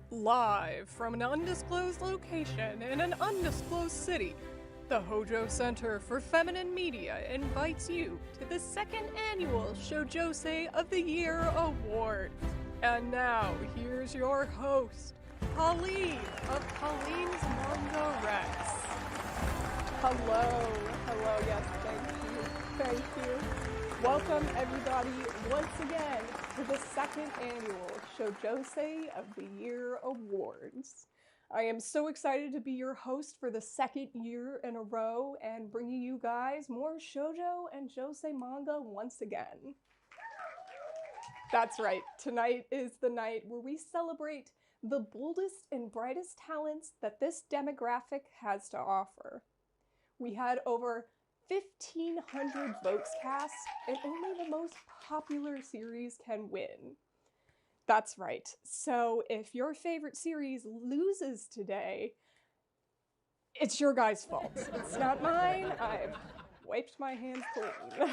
Live from an undisclosed location in an undisclosed city, the Hojo Center for Feminine Media invites you to the second annual Shoujosei of the Year Award. And now, here's your host, Colleen of Colleen's Manga Rex. Hello, yes, thank you. Welcome everybody once again to the second annual Shoujosei of the Year Awards. I am so excited to be your host for the second year in a row and bringing you guys more shoujo and josei manga once again. That's right, tonight is the night where we celebrate the boldest and brightest talents that this demographic has to offer. We had over 1,500 votes cast, and only the most popular series can win. That's right. So if your favorite series loses today, it's your guys' fault. It's not mine. I've wiped my hands clean.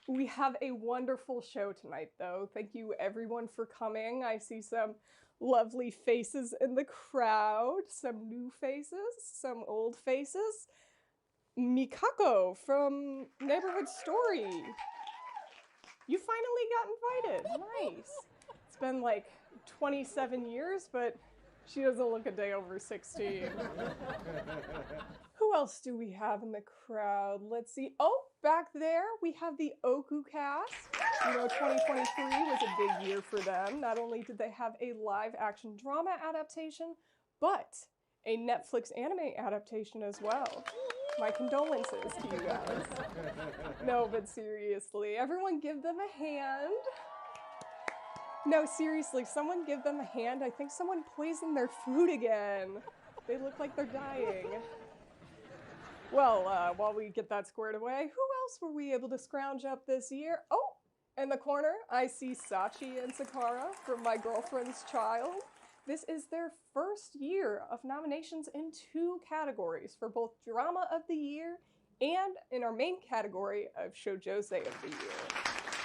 We have a wonderful show tonight, though. Thank you everyone for coming. I see some lovely faces in the crowd, some new faces, some old faces. Mikako from Neighborhood Story. You finally got invited. Nice. It's been like 27 years, but she doesn't look a day over 16. Who else do we have in the crowd? Let's see. Oh, back there we have the Ooku cast. You know, 2023 was a big year for them. Not only did they have a live action drama adaptation, but a Netflix anime adaptation as well. My condolences to you guys. No, but seriously, everyone give them a hand. No, seriously, someone give them a hand. I think someone poisoned their food again. They look like they're dying. Well, while we get that squared away, who else were we able to scrounge up this year? Oh, in the corner, I see Sachi and Sakara from My Girlfriend's Child. This is their first year of nominations in 2 categories for both Drama of the Year and in our main category of Shoujosei of the Year.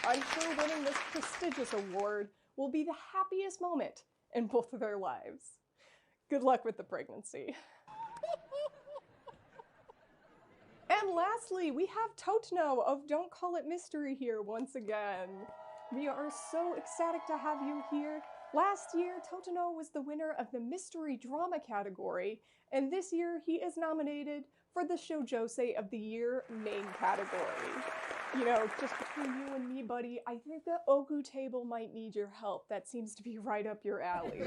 I'm sure winning this prestigious award will be the happiest moment in both of their lives. Good luck with the pregnancy. And lastly, we have Totino of Don't Call It Mystery here once again. We are so ecstatic to have you here. Last year, Totino was the winner of the Mystery Drama category, and this year he is nominated for the Shoujosei of the Year main category. You know, just between you and me, buddy, I think the Ooku table might need your help. That seems to be right up your alley.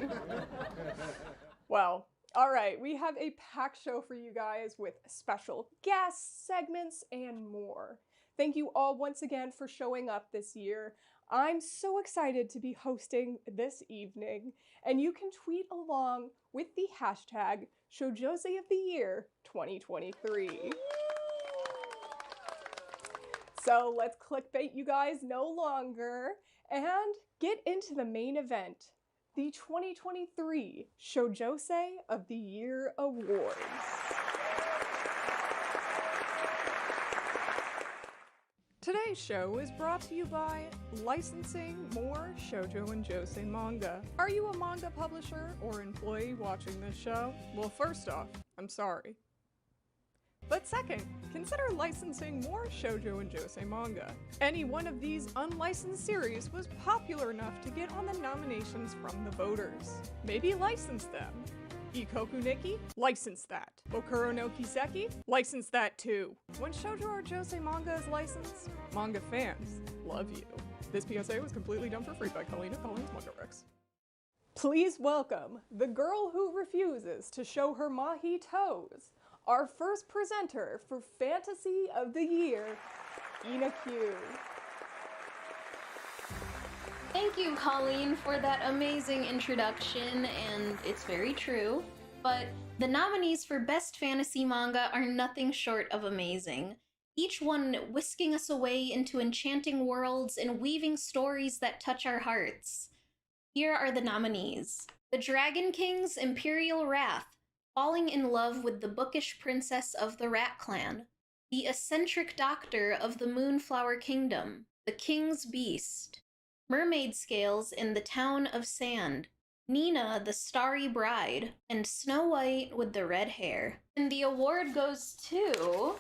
Well, all right, we have a packed show for you guys with special guests, segments, and more. Thank you all once again for showing up this year. I'm so excited to be hosting this evening, and you can tweet along with the hashtag Shoujosei of the Year 2023. So let's clickbait you guys no longer and get into the main event, the 2023 Shoujosei of the Year Awards. Today's show is brought to you by licensing more shoujo and josei manga. Are you a manga publisher or employee watching this show? Well, first off, I'm sorry. But second, consider licensing more shoujo and josei manga. Any one of these unlicensed series was popular enough to get on the nominations from the voters. Maybe license them. Ikoku Nikki? License that. Bokura no Kiseki? License that too. When shoujo or josei manga is licensed, manga fans love you. This PSA was completely done for free by Colleen of Colleen's Manga Rex. Please welcome the girl who refuses to show her mahi toes, our first presenter for Fantasy of the Year, Ina Q. Thank you, Colleen, for that amazing introduction, and it's very true. But the nominees for Best Fantasy Manga are nothing short of amazing. Each one whisking us away into enchanting worlds and weaving stories that touch our hearts. Here are the nominees. The Dragon King's Imperial Wrath, falling in love with the bookish princess of the Rat Clan. The Eccentric Doctor of the Moonflower Kingdom, the King's Beast. Mermaid Scales in the Town of Sand, Nina the Starry Bride, and Snow White with the Red Hair. And the award goes to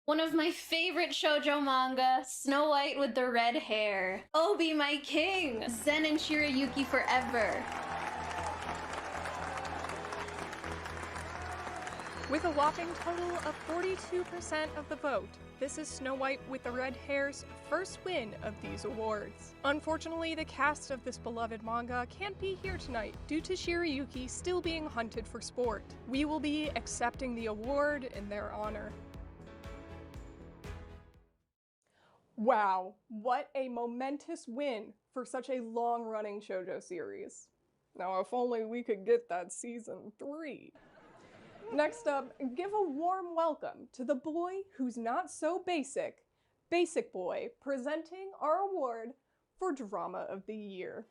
one of my favorite shoujo manga, Snow White with the Red Hair. Obi, my king! Zen and Shirayuki forever. With a whopping total of 42% of the vote, this is Snow White with the Red Hair's first win of these awards. Unfortunately, the cast of this beloved manga can't be here tonight due to Shirayuki still being hunted for sport. We will be accepting the award in their honor. Wow, what a momentous win for such a long-running shoujo series. Now, if only we could get that season 3. Next up, give a warm welcome to the boy who's not so basic, Basic Boy, presenting our award for Drama of the Year.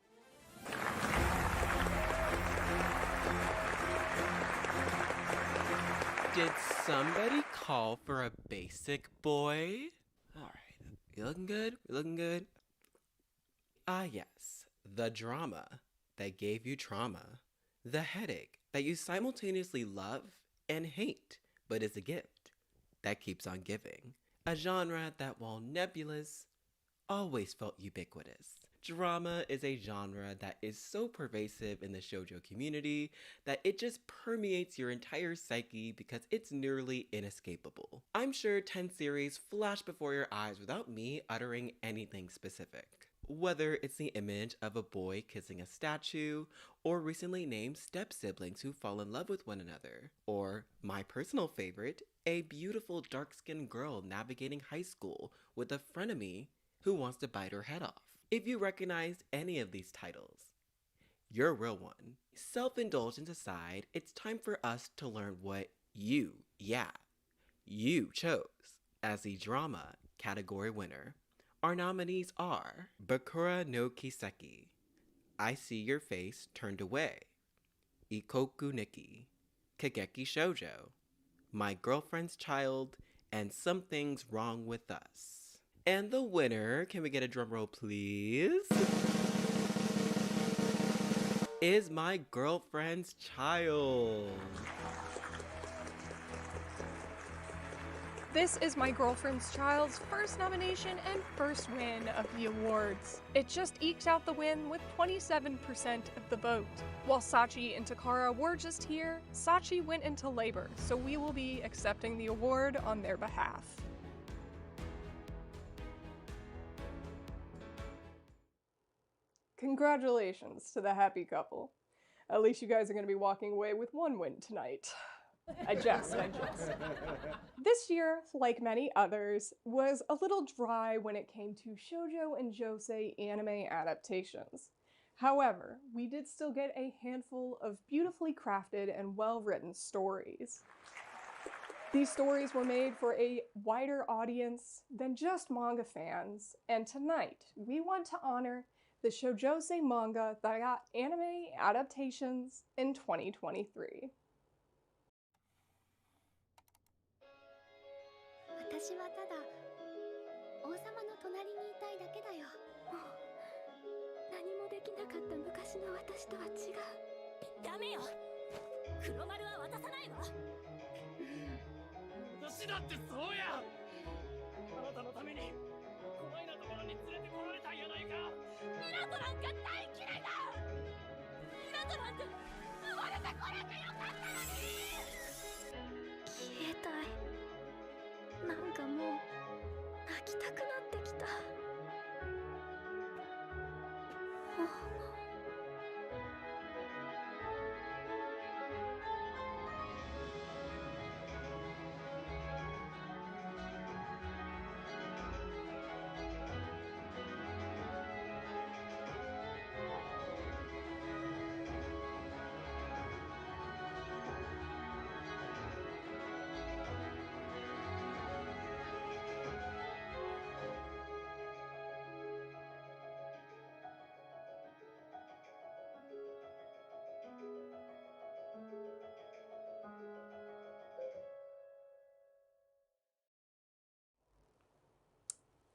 Did somebody call for a basic boy? Alright, you looking good? You looking good? Ah yes, the drama that gave you trauma. The headache that you simultaneously love and hate, but is a gift that keeps on giving. A genre that, while nebulous, always felt ubiquitous. Drama is a genre that is so pervasive in the shoujo community that it just permeates your entire psyche because it's nearly inescapable. I'm sure 10 series flash before your eyes without me uttering anything specific. Whether it's the image of a boy kissing a statue, or recently named step-siblings who fall in love with one another, or, my personal favorite, a beautiful dark-skinned girl navigating high school with a frenemy who wants to bite her head off. If you recognized any of these titles, you're a real one. Self-indulgence aside, it's time for us to learn what you chose as the drama category winner. Our nominees are Bokura no Kiseki, I See Your Face Turned Away, Ikoku Nikki, Kageki Shoujo, My Girlfriend's Child, and Something's Wrong with Us. And the winner, can we get a drum roll please? Is My Girlfriend's Child. This is My Girlfriend's Child's first nomination and first win of the awards. It just eked out the win with 27% of the vote. While Sachi and Takara were just here, Sachi went into labor, so we will be accepting the award on their behalf. Congratulations to the happy couple. At least you guys are going to be walking away with one win tonight. I jest. This year, like many others, was a little dry when it came to shoujo and josei anime adaptations. However, we did still get a handful of beautifully crafted and well-written stories. These stories were made for a wider audience than just manga fans, and tonight we want to honor the Shoujosei manga that got anime adaptations in 2023. 私はただ王様の隣にいたいだけだよ。もう何もできなかった昔の私とは違う。ダメよ。黒丸は渡さないわ。私だってそうや。あなたのためにこないなところに連れてこられたんやないか。ミラトなんか大嫌いだ。ミラトなんて生まれてこれてよかったのに。消えたい。なんかもう泣きたくなってきた。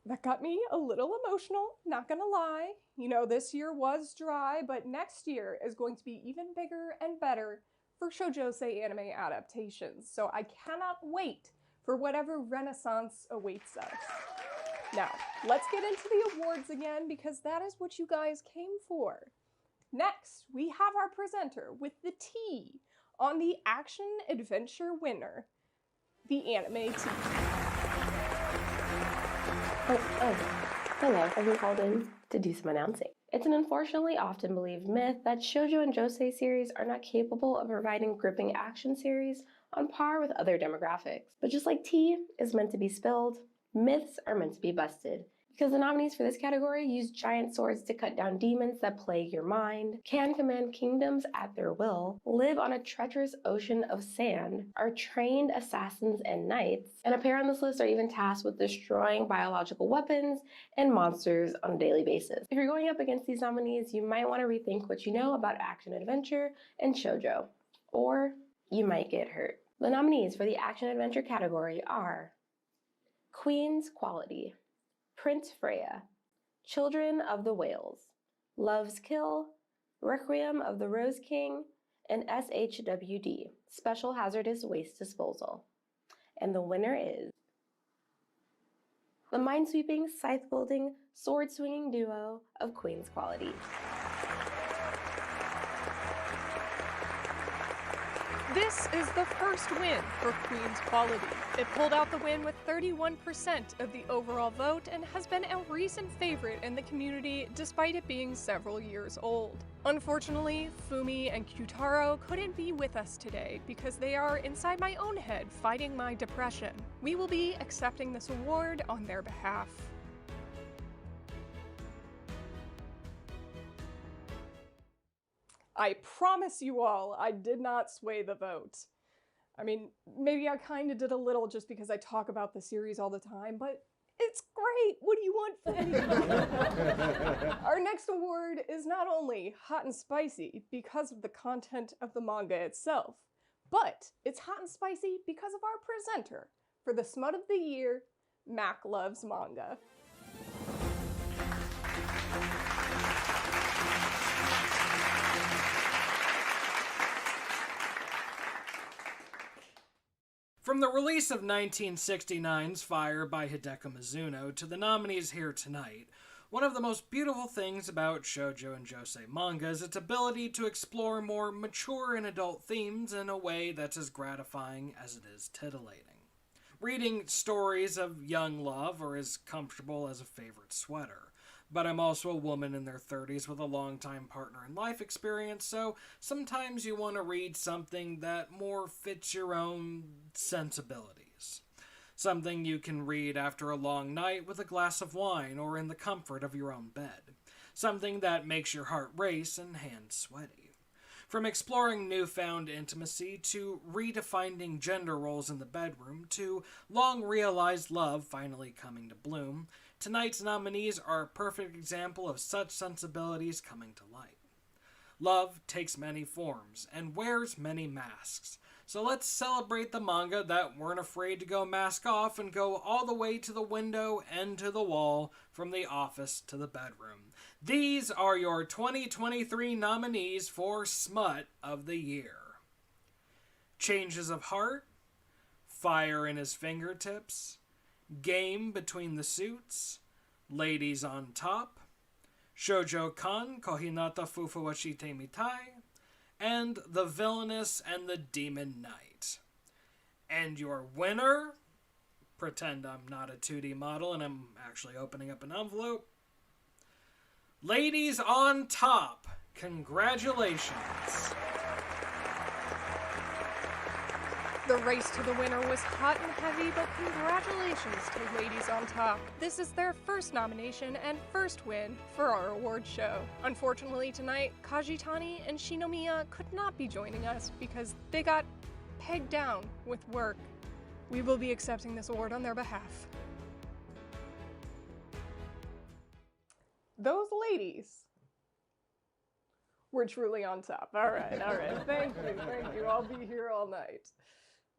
That got me a little emotional, not gonna lie. You know, this year was dry, but next year is going to be even bigger and better for Shoujosei anime adaptations. So I cannot wait for whatever renaissance awaits us. Now, let's get into the awards again because that is what you guys came for. Next, we have our presenter with the T on the Action Adventure winner, the Anime T. Hello, I've been called in to do some announcing. It's an unfortunately often believed myth that shoujo and josei series are not capable of providing gripping action series on par with other demographics. But just like tea is meant to be spilled, myths are meant to be busted. Because the nominees for this category use giant swords to cut down demons that plague your mind, can command kingdoms at their will, live on a treacherous ocean of sand, are trained assassins and knights, and appear on this list are even tasked with destroying biological weapons and monsters on a daily basis. If you're going up against these nominees, you might want to rethink what you know about action adventure and shoujo, or you might get hurt. The nominees for the action adventure category are Queen's Quality, Prince Freya, Children of the Whales, Love's Kill, Requiem of the Rose King, and SHWD, Special Hazardous Waste Disposal. And the winner is the mind-sweeping, scythe-wielding, sword-swinging duo of Queen's Quality. This is the first win for Queen's Quality. It pulled out the win with 31% of the overall vote and has been a recent favorite in the community despite it being several years old. Unfortunately, Fumi and Kyutaro couldn't be with us today because they are inside my own head fighting my depression. We will be accepting this award on their behalf. I promise you all, I did not sway the vote. I mean, maybe I kind of did a little just because I talk about the series all the time, but it's great! What do you want from me? Our next award is not only hot and spicy because of the content of the manga itself, but it's hot and spicy because of our presenter for the Smut of the Year, Mac Loves Manga. From the release of 1969's Fire by Hideko Mizuno to the nominees here tonight, one of the most beautiful things about shoujo and josei manga is its ability to explore more mature and adult themes in a way that's as gratifying as it is titillating. Reading stories of young love are as comfortable as a favorite sweater. But I'm also a woman in their 30s with a long-time partner in life experience, so sometimes you want to read something that more fits your own sensibilities. Something you can read after a long night with a glass of wine or in the comfort of your own bed. Something that makes your heart race and hands sweaty. From exploring newfound intimacy to redefining gender roles in the bedroom to long-realized love finally coming to bloom, tonight's nominees are a perfect example of such sensibilities coming to light. Love takes many forms and wears many masks, so let's celebrate the manga that weren't afraid to go mask off and go all the way to the window and to the wall, from the office to the bedroom. These are your 2023 nominees for Smut of the Year. Changes of Heart, Fire in His Fingertips, Game Between the Suits, Ladies on Top, Shoujo-kan Kohinata Fufu wa Shite Mitai, and The Villainess and the Demon Knight. And your winner, pretend I'm not a 2D model and I'm actually opening up an envelope, Ladies on Top, congratulations. The race to the winner was hot and heavy, but congratulations to Ladies on Top. This is their first nomination and first win for our award show. Unfortunately tonight, Kajitani and Shinomiya could not be joining us because they got pegged down with work. We will be accepting this award on their behalf. Those ladies were truly on top. All right. Thank you. I'll be here all night.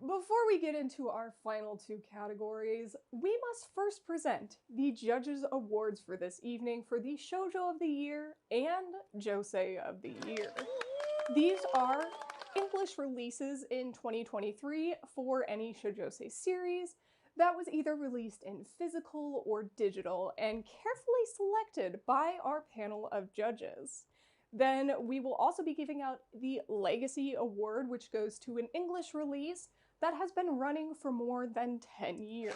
Before we get into our final two categories, we must first present the Judges' Awards for this evening for the Shoujo of the Year and Josei of the Year. These are English releases in 2023 for any Shoujosei series that was either released in physical or digital and carefully selected by our panel of judges. Then we will also be giving out the Legacy Award, which goes to an English release that has been running for more than 10 years.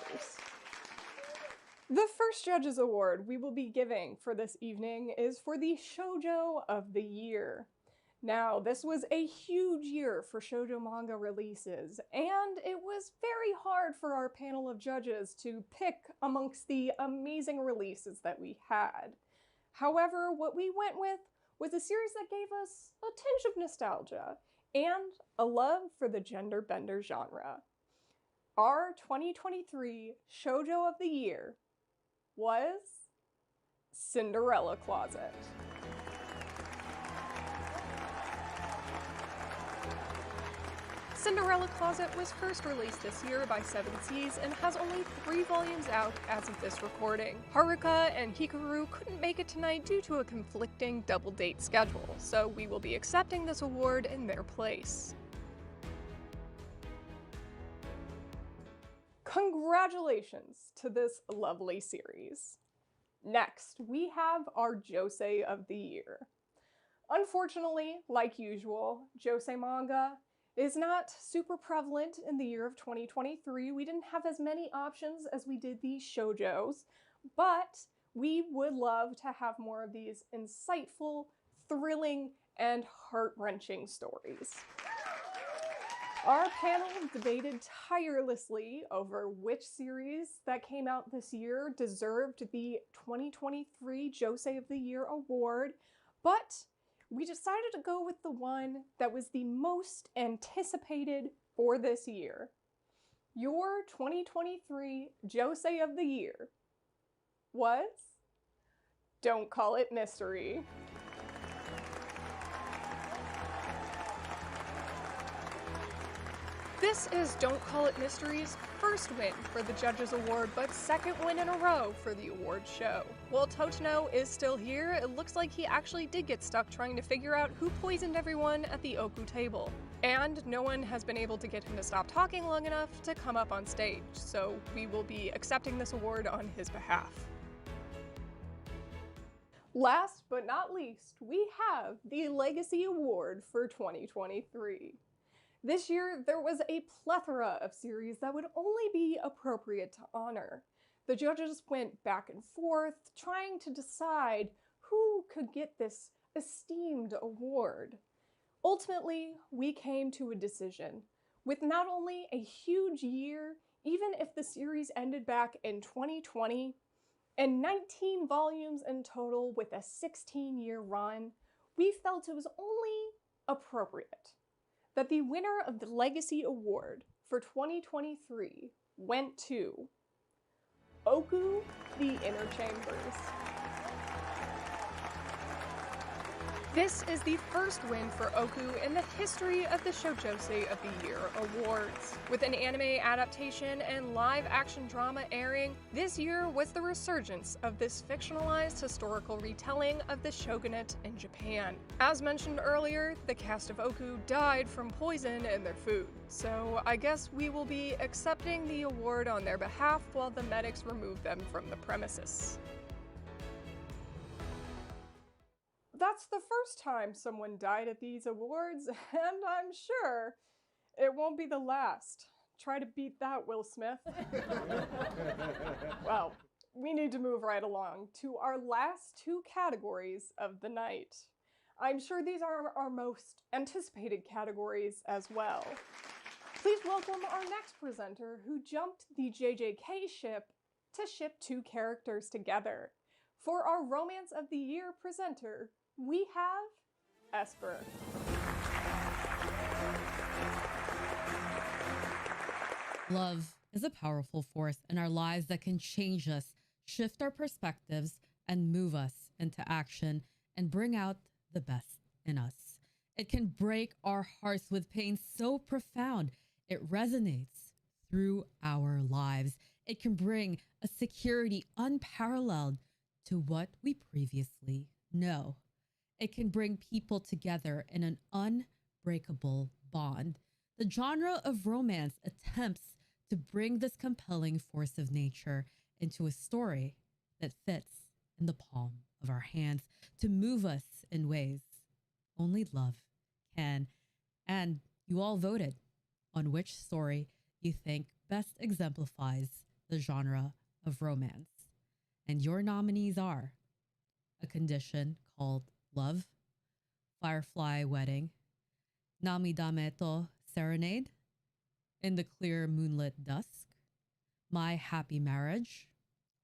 The first Judges Award we will be giving for this evening is for the Shoujo of the Year. Now, this was a huge year for shoujo manga releases, and it was very hard for our panel of judges to pick amongst the amazing releases that we had. However, what we went with was a series that gave us a tinge of nostalgia and a love for the gender bender genre. Our 2023 Shoujo of the Year was Cinderella Closet. Cinderella Closet was first released this year by Seven Seas and has only 3 volumes out as of this recording. Haruka and Hikaru couldn't make it tonight due to a conflicting double date schedule, so we will be accepting this award in their place. Congratulations to this lovely series. Next, we have our Josei of the Year. Unfortunately, like usual, josei manga is not super prevalent in the year of 2023. We didn't have as many options as we did these shoujos, but we would love to have more of these insightful, thrilling, and heart-wrenching stories. Our panel debated tirelessly over which series that came out this year deserved the 2023 Josei of the Year award, but we decided to go with the one that was the most anticipated for this year. Your 2023 Josei of the Year was Don't Call It Mystery. This is Don't Call It Mystery's first win for the Judges Award, but second win in a row for the award show. While Totino is still here, it looks like he actually did get stuck trying to figure out who poisoned everyone at the Ooku table. And no one has been able to get him to stop talking long enough to come up on stage, so we will be accepting this award on his behalf. Last but not least, we have the Legacy Award for 2023. This year, there was a plethora of series that would only be appropriate to honor. The judges went back and forth, trying to decide who could get this esteemed award. Ultimately, we came to a decision. With not only a huge year, even if the series ended back in 2020, and 19 volumes in total with a 16-year run, we felt it was only appropriate that the winner of the Legacy Award for 2023 went to Ooku, The Inner Chambers. This is the first win for Ooku in the history of the Shoujosei of the Year awards. With an anime adaptation and live-action drama airing, this year was the resurgence of this fictionalized historical retelling of the shogunate in Japan. As mentioned earlier, the cast of Ooku died from poison in their food, so I guess we will be accepting the award on their behalf while the medics remove them from the premises. That's the first time someone died at these awards, and I'm sure it won't be the last. Try to beat that, Will Smith. Well, we need to move right along to our last two categories of the night. I'm sure these are our most anticipated categories as well. Please welcome our next presenter who jumped the JJK ship to ship two characters together. For our Romance of the Year presenter, we have Esper. Love is a powerful force in our lives that can change us, shift our perspectives, and move us into action and bring out the best in us. It can break our hearts with pain so profound It resonates through our lives. It can bring a security unparalleled to what we previously know. It can bring people together in an unbreakable bond. The genre of romance attempts to bring this compelling force of nature into a story that fits in the palm of our hands, to move us in ways only love can. And you all voted on which story you think best exemplifies the genre of romance. And your nominees are A Condition Called Love, Firefly Wedding, Namidameto Serenade, In the Clear Moonlit Dusk, My Happy Marriage,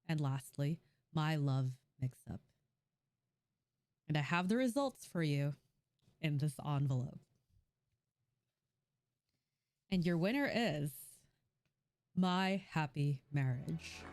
and lastly, My Love Mix-Up. And I have the results for you in this envelope. And your winner is My Happy Marriage.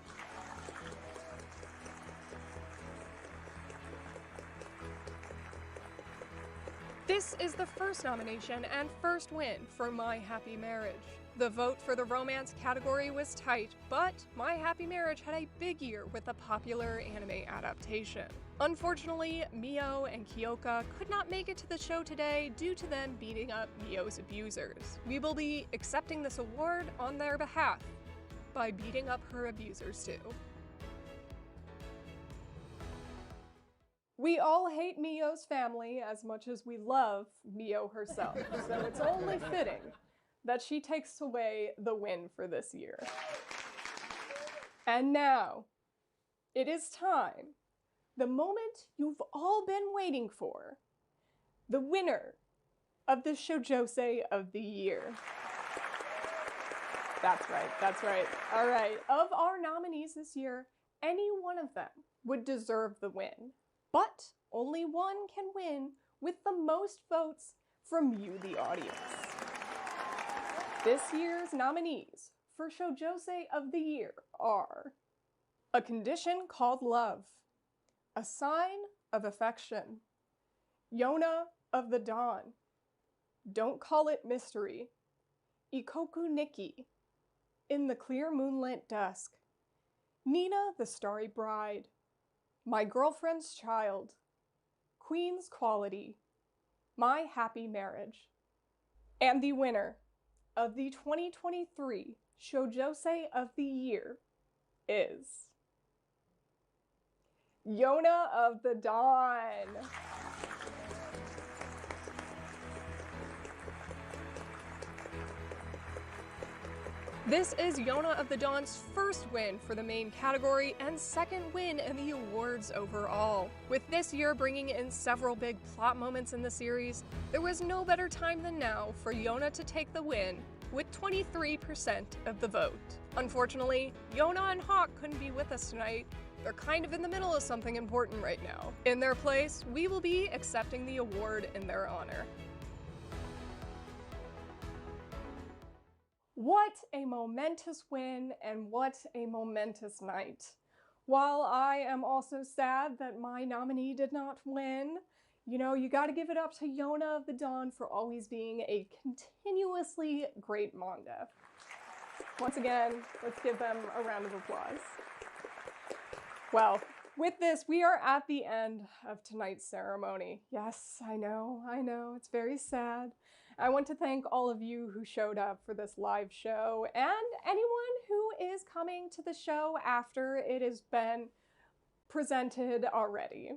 This is the first nomination and first win for My Happy Marriage. The vote for the romance category was tight, but My Happy Marriage had a big year with a popular anime adaptation. Unfortunately, Mio and Kyoka could not make it to the show today due to them beating up Mio's abusers. We will be accepting this award on their behalf by beating up her abusers too. We all hate Mio's family as much as we love Mio herself, so it's only fitting that she takes away the win for this year. And now, it is time, the moment you've all been waiting for, the winner of the Shoujosei of the year. That's right. All right, of our nominees this year, any one of them would deserve the win. But only one can win with the most votes from you, the audience. This year's nominees for Shoujosei of the Year are A Condition Called Love, A Sign of Affection, Yona of the Dawn, Don't Call It Mystery, Ikoku Nikki, In the Clear Moonlit Dusk, Nina the Starry Bride, My Girlfriend's Child, Queen's Quality, My Happy Marriage. And the winner of the 2023 Shoujosei of the Year is Yona of the Dawn. This is Yona of the Dawn's first win for the main category and second win in the awards overall. With this year bringing in several big plot moments in the series, there was no better time than now for Yona to take the win with 23% of the vote. Unfortunately, Yona and Hawk couldn't be with us tonight. They're kind of in the middle of something important right now. In their place, we will be accepting the award in their honor. What a momentous win and what a momentous night. While I am also sad that my nominee did not win, you know, you gotta give it up to Yona of the Dawn for always being a continuously great manga. Once again, let's give them a round of applause. Well, with this, we are at the end of tonight's ceremony. Yes, I know, it's very sad. I want to thank all of you who showed up for this live show and anyone who is coming to the show after it has been presented already.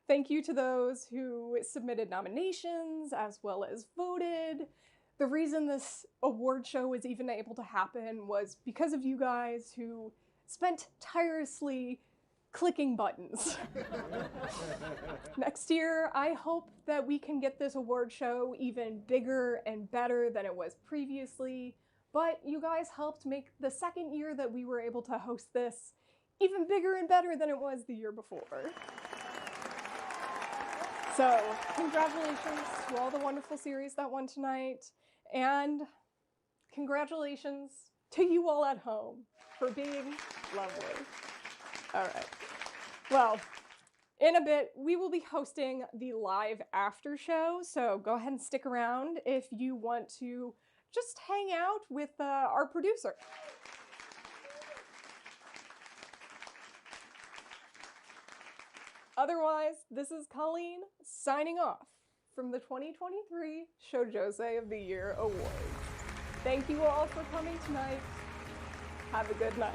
Thank you to those who submitted nominations as well as voted. The reason this award show was even able to happen was because of you guys who spent tirelessly clicking buttons. Next year, I hope that we can get this award show even bigger and better than it was previously, but you guys helped make the second year that we were able to host this even bigger and better than it was the year before. So, congratulations to all the wonderful series that won tonight, and congratulations to you all at home for being lovely. All right. Well, in a bit, we will be hosting the live after show, so go ahead and stick around if you want to just hang out with our producer. Otherwise, this is Colleen signing off from the 2023 Shoujosei of the Year Awards. Thank you all for coming tonight. Have a good night.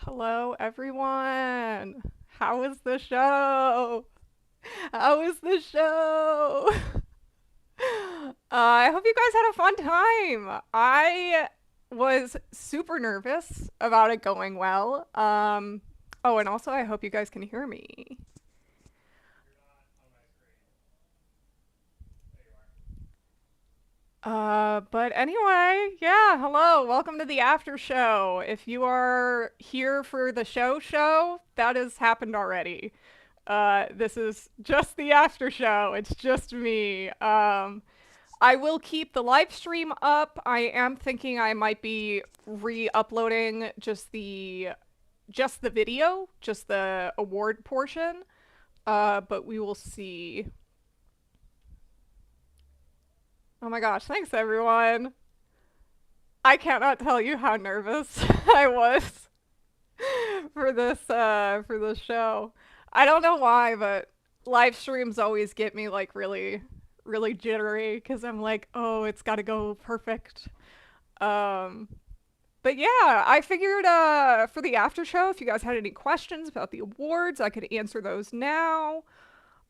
Hello, everyone. How is the show? How is the show? I hope you guys had a fun time. I was super nervous about it going well. Oh, and also I hope you guys can hear me. But anyway, yeah, hello, welcome to the after show. If you are here for the show, that has happened already. This is just the after show. It's just me. I will keep the live stream up. I am thinking I might be re-uploading just the video, just the award portion. But we will see. Oh my gosh, thanks everyone. I cannot tell you how nervous I was for this show. I don't know why, but live streams always get me like really jittery because I'm like, oh, it's got to go perfect. But yeah, I figured for the after show, if you guys had any questions about the awards, I could answer those now.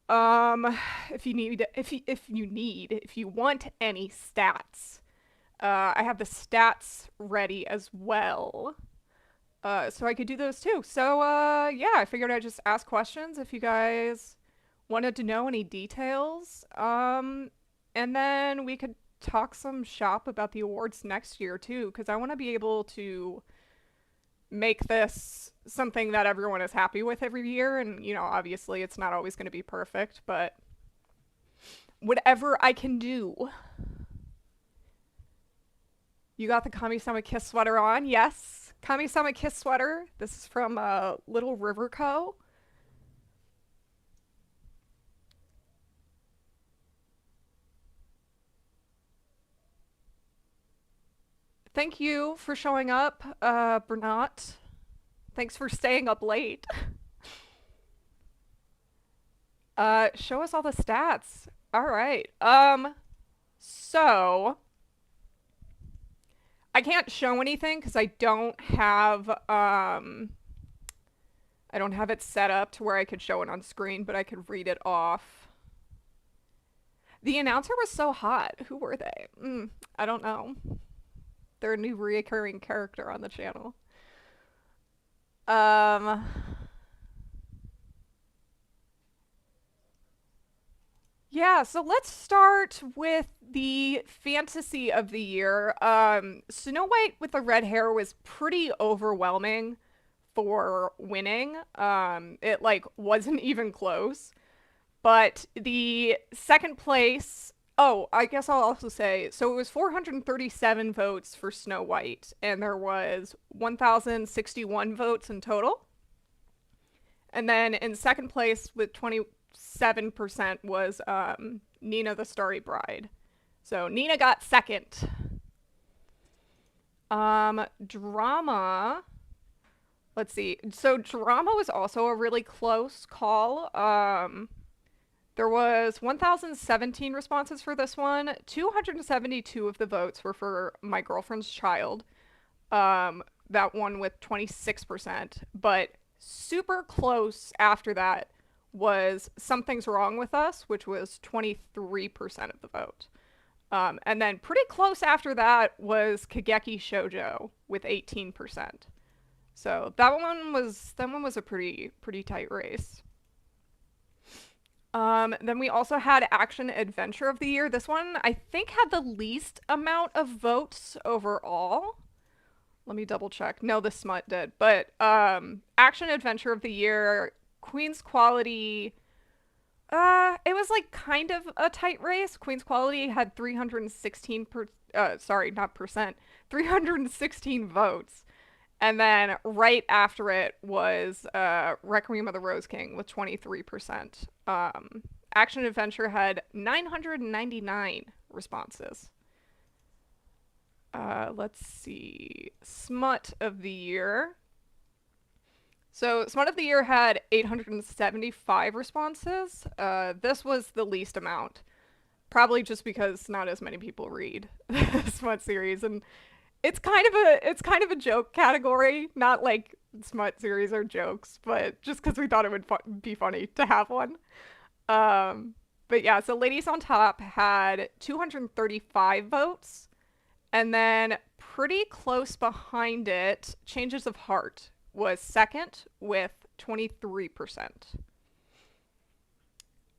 If you want any stats, I have the stats ready as well. So I could do those too. So, yeah, I figured I'd just ask questions if you guys wanted to know any details. And then we could talk some shop about the awards next year too, because I want to be able to make this something that everyone is happy with every year. And, you know, obviously it's not always going to be perfect, but whatever I can do. You got the Kami-sama Kiss sweater on? Yes. Kami-sama Kiss sweater. This is from Little River Co. Thank you for showing up, Bernat. Thanks for staying up late. Show us all the stats. All right. So I can't show anything because I don't have it set up to where I could show it on screen, but I could read it off. The announcer was so hot. Who were they? I don't know. They're a new reoccurring character on the channel. Yeah, so let's start with the fantasy of the year. Snow White with the red hair was pretty overwhelming for winning. It like wasn't even close. But the second place, oh, I guess I'll also say, so it was 437 votes for Snow White, and there was 1,061 votes in total. And then in second place with 27% was Nina the Starry Bride. So Nina got second. Drama. Let's see. So drama was also a really close call. There was 1,017 responses for this one. 272 of the votes were for My Girlfriend's Child. That one with 26%. But super close after that was Something's Wrong with Us, which was 23% of the vote. And then pretty close after that was Kageki Shoujo with 18%. So that one was a pretty tight race. Then we also had Action Adventure of the Year. This one, I think, had the least amount of votes overall. Let me double check. No, the Smut did. But Action Adventure of the Year, Queen's Quality, it was like kind of a tight race. Queen's Quality had 316 316 votes. And then right after it was Requiem of the Rose King with 23%. Action Adventure had 999 responses. Let's see. Smut of the Year. So Smut of the Year had 875 responses. This was the least amount. Probably just because not as many people read the Smut series, and it's kind of a joke category, not like Smut series are jokes, but just because we thought it would be funny to have one. But yeah, so Ladies on Top had 235 votes, and then pretty close behind it, Changes of Heart was second with 23%.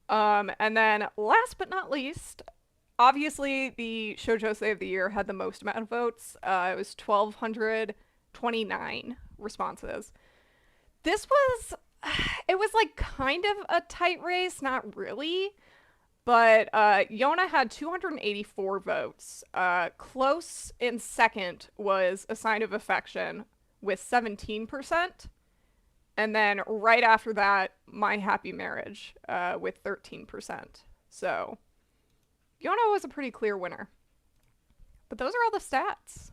And then last but not least, obviously, the Shoujosei of the Year had the most amount of votes. It was 1,229 responses. It was like kind of a tight race, not really. But Yona had 284 votes. Close in second was A Sign of Affection with 17%. And then right after that, My Happy Marriage with 13%. So Yona was a pretty clear winner. But those are all the stats.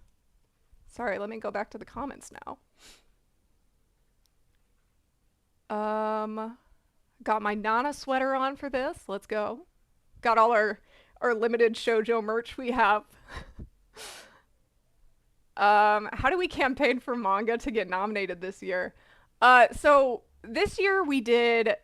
Sorry, let me go back to the comments now. Got my Nana sweater on for this. Let's go. Got all our limited shoujo merch we have. How do we campaign for manga to get nominated this year? So this year we did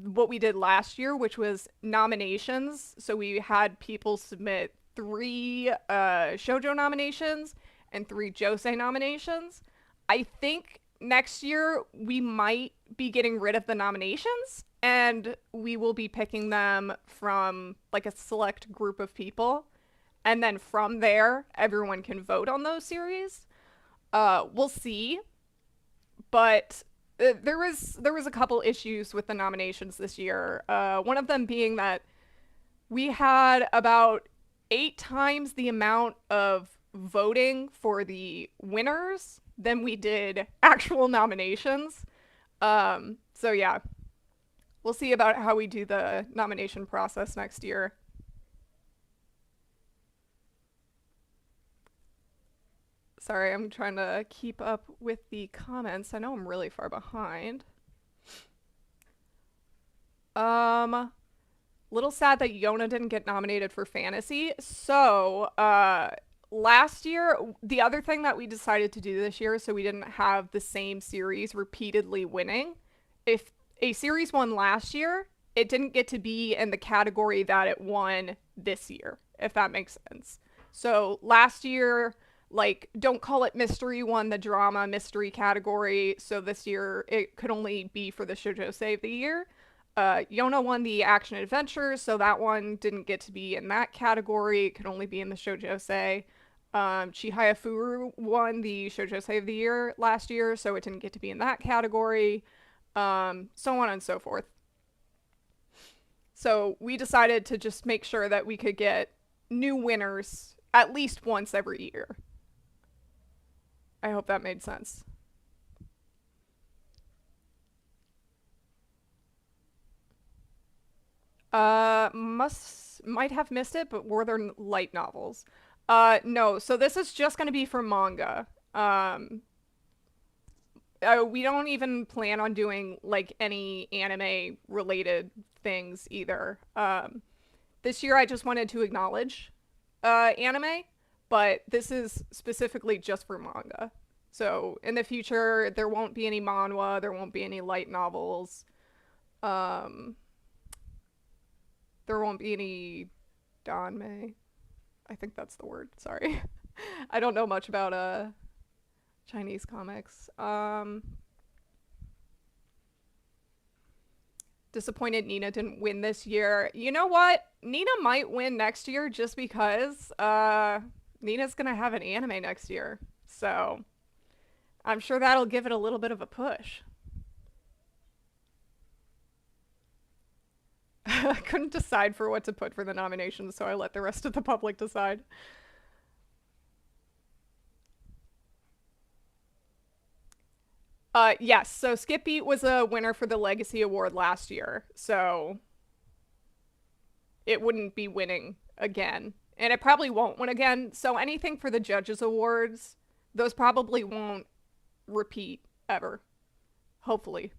what we did last year, which was nominations. So we had people submit 3 shoujo nominations and 3 josei nominations. I think next year we might be getting rid of the nominations, and we will be picking them from like a select group of people, and then from there everyone can vote on those series. We'll see, but there was a couple issues with the nominations this year. One of them being that we had about 8 times the amount of voting for the winners than we did actual nominations. So yeah, we'll see about how we do the nomination process next year. Sorry, I'm trying to keep up with the comments. I know I'm really far behind. Little sad that Yona didn't get nominated for fantasy. So, last year, the other thing that we decided to do this year, so we didn't have the same series repeatedly winning, if a series won last year, it didn't get to be in the category that it won this year, if that makes sense. So last year, like, Don't Call It Mystery won the drama mystery category, so this year it could only be for the Shoujosei of the year. Yona won the action adventure, so that one didn't get to be in that category. It could only be in the Shoujosei. Chihaya Furu won the Shoujosei of the year last year, so it didn't get to be in that category. So on and so forth. So we decided to just make sure that we could get new winners at least once every year. I hope that made sense. Might have missed it, but were there light novels? No, so this is just gonna be for manga. We don't even plan on doing, like, any anime related things either. This year I just wanted to acknowledge anime, but this is specifically just for manga. So in the future, there won't be any manhwa, there won't be any light novels. There won't be any danmei. I think that's the word, sorry. I don't know much about Chinese comics. Disappointed Nina didn't win this year. You know what? Nina might win next year just because Nina's gonna have an anime next year. So I'm sure that'll give it a little bit of a push. I couldn't decide for what to put for the nominations, so I let the rest of the public decide. Yes, so Skip Beat was a winner for the Legacy Award last year, so it wouldn't be winning again. And it probably won't win again, so anything for the Judges Awards, those probably won't repeat ever. Hopefully.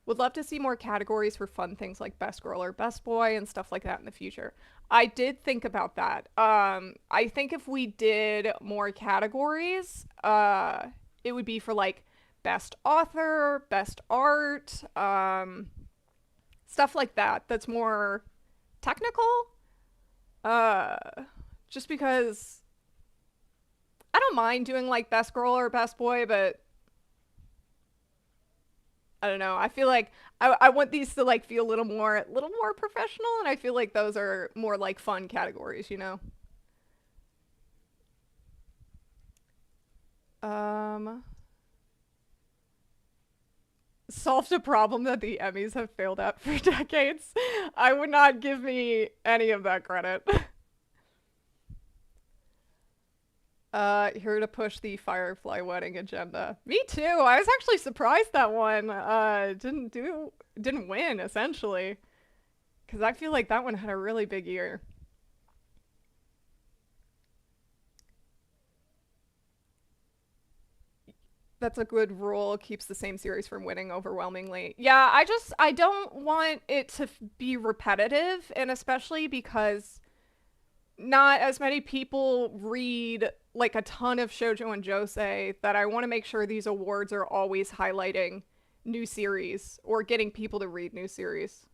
Would love to see more categories for fun things like Best Girl or Best Boy and stuff like that in the future. I did think about that. I think if we did more categories, it would be for like Best Author, Best Art, stuff like that. That's more technical. Just because I don't mind doing like Best Girl or Best Boy, but I don't know. I feel like I want these to like feel a little more professional, and I feel like those are more like fun categories, you know? Solved a problem that the Emmys have failed at for decades. I would not give me any of that credit. Here to push the Firefly Wedding agenda. Me too. I was actually surprised that one didn't win, essentially, because I feel like that one had a really big year. That's a good rule. Keeps the same series from winning overwhelmingly. Yeah, I don't want it to be repetitive, and especially because not as many people read like a ton of shoujo and josei, that I want to make sure these awards are always highlighting new series or getting people to read new series.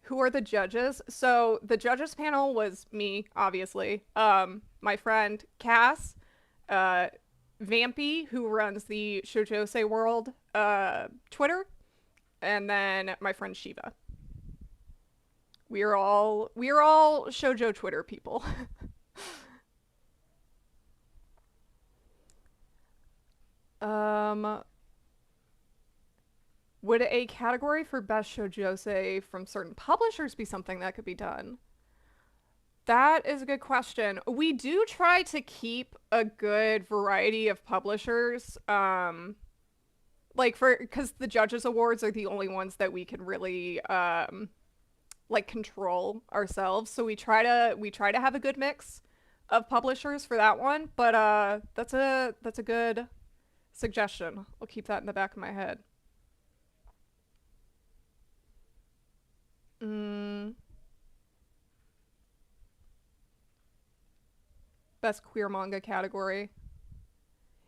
Who are the judges? So the judges panel was me, obviously, my friend Cass, Vampy, who runs the Shoujosei World Twitter, and then my friend Shiva. We are all shoujo Twitter people. Would a category for best shoujosei from certain publishers be something that could be done? That is a good question. We do try to keep a good variety of publishers. Like because the judges awards are the only ones that we can really like control ourselves. So we try to have a good mix of publishers for that one. But that's a good suggestion. I'll keep that in the back of my head. Best queer manga category.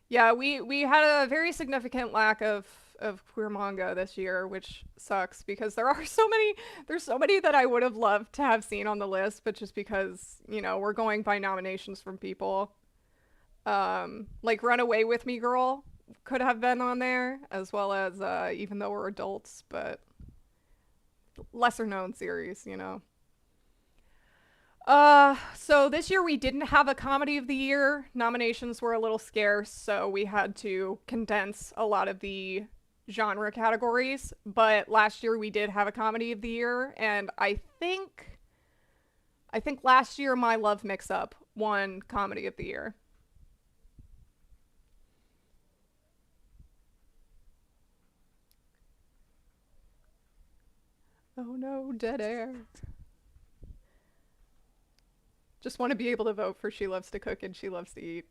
Yeah, we had a very significant lack of queer manga this year, which sucks because there's so many that I would have loved to have seen on the list, but just because, you know, we're going by nominations from people. Like Runaway With Me Girl could have been on there, as well as Even Though We're Adults, but lesser known series, you know. So this year we didn't have a comedy of the year. Nominations were a little scarce, so we had to condense a lot of the genre categories. But last year we did have a comedy of the year, and I think last year My Love Mix-Up won comedy of the year. Oh no, dead air. Just want to be able to vote for She Loves to Cook and She Loves to Eat.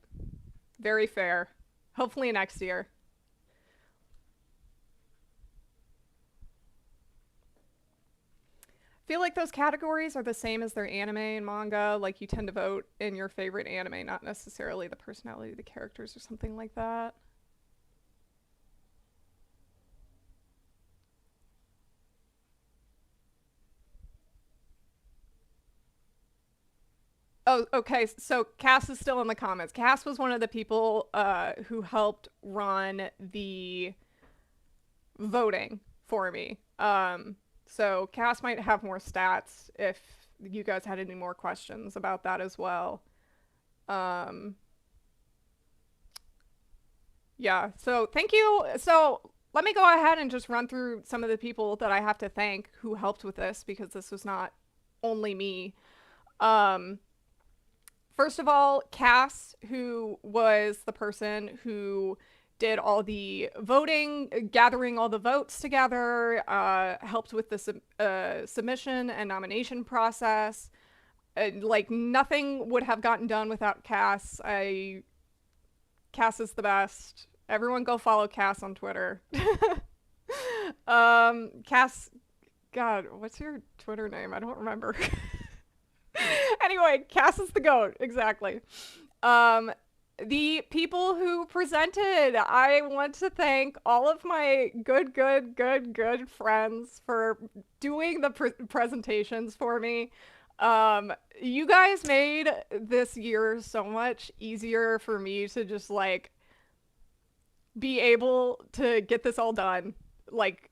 Very fair. Hopefully next year. I feel like those categories are the same as their anime and manga. Like you tend to vote in your favorite anime, not necessarily the personality of the characters or something like that. Oh, okay. So Cass is still in the comments. Cass was one of the people who helped run the voting for me. So Cass might have more stats if you guys had any more questions about that as well. Yeah, so thank you. So let me go ahead and just run through some of the people that I have to thank who helped with this, because this was not only me. First of all, Cass, who was the person who did all the voting, gathering all the votes together, helped with the submission and nomination process. Like, nothing would have gotten done without Cass. Cass is the best. Everyone go follow Cass on Twitter. Cass, God, what's your Twitter name? I don't remember. Anyway, Cass is the GOAT, exactly. The people who presented, I want to thank all of my good friends for doing the presentations for me. You guys made this year so much easier for me to just, like, be able to get this all done, like,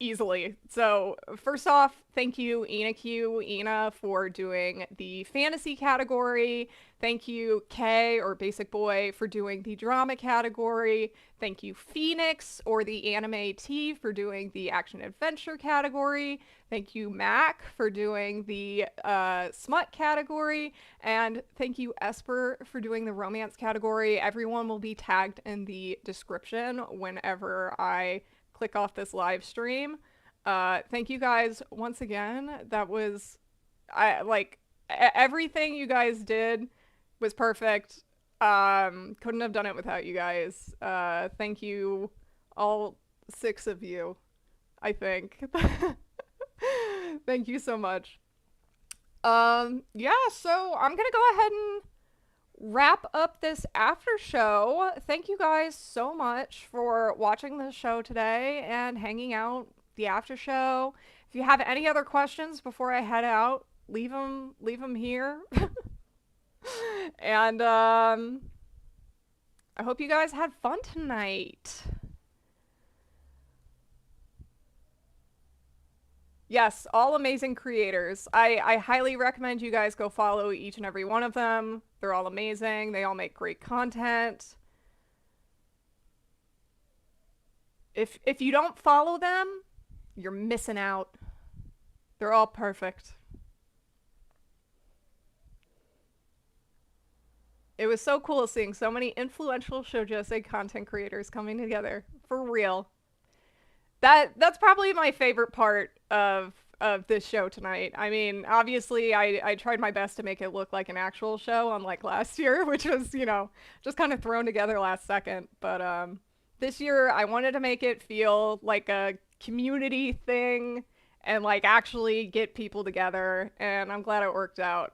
easily. So first off, thank you Ina for doing the fantasy category. Thank you Kay or Basic Boy for doing the drama category. Thank you Phoenix or the Anime T for doing the action adventure category. Thank you Mac for doing the smut category. And thank you Esper for doing the romance category. Everyone will be tagged in the description whenever I click off this live stream. Thank you guys once again. That was, everything you guys did was perfect. Couldn't have done it without you guys. Thank you, all 6 of you, I think. Thank you so much. Yeah, so I'm gonna go ahead and wrap up this after show. Thank you guys so much for watching this show today and hanging out the after show. If you have any other questions before I head out, leave them here. And I hope you guys had fun tonight. Yes, all amazing creators. I highly recommend you guys go follow each and every one of them. They're all amazing. They all make great content. If you don't follow them, you're missing out. They're all perfect. It was so cool seeing so many influential Shoujosei content creators coming together. For real. That's probably my favorite part of this show tonight. I mean, obviously, I tried my best to make it look like an actual show, unlike last year, which was, you know, just kind of thrown together last second. But this year, I wanted to make it feel like a community thing and, like, actually get people together, and I'm glad it worked out.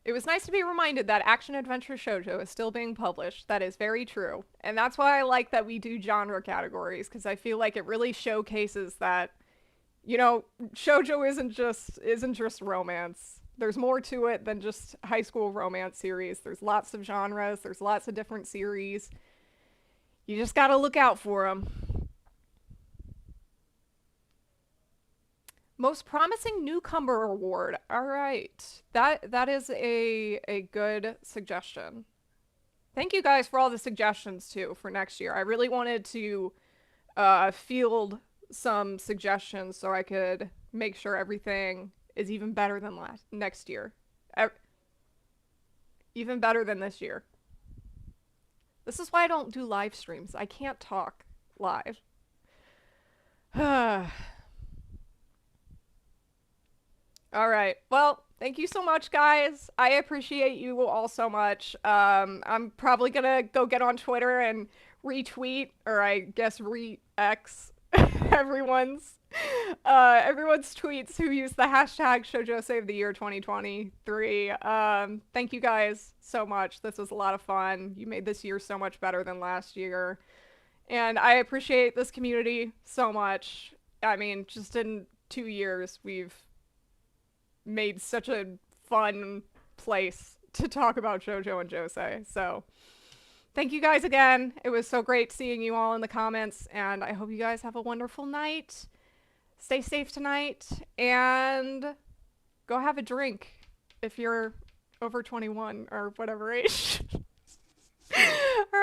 It was nice to be reminded that action-adventure shoujo is still being published. That is very true. And that's why I like that we do genre categories, because I feel like it really showcases that, you know, shoujo isn't just romance. There's more to it than just high school romance series. There's lots of genres. There's lots of different series. You just gotta look out for them. Most Promising Newcomer Award. All right. That is a good suggestion. Thank you guys for all the suggestions, too, for next year. I really wanted to field some suggestions so I could make sure everything is even better than next year. Even better than this year. This is why I don't do live streams. I can't talk live. All right. Well, thank you so much, guys. I appreciate you all so much. I'm probably gonna go get on Twitter and retweet, or I guess re-X everyone's tweets who use the hashtag Shoujosei of the year 2023. Thank you guys so much. This was a lot of fun. You made this year so much better than last year. And I appreciate this community so much. I mean, just in 2 years, we've made such a fun place to talk about shoujo and josei. So thank you guys again. It was so great seeing you all in the comments, and I hope you guys have a wonderful night. Stay safe tonight, and go have a drink if you're over 21 or whatever age. All right.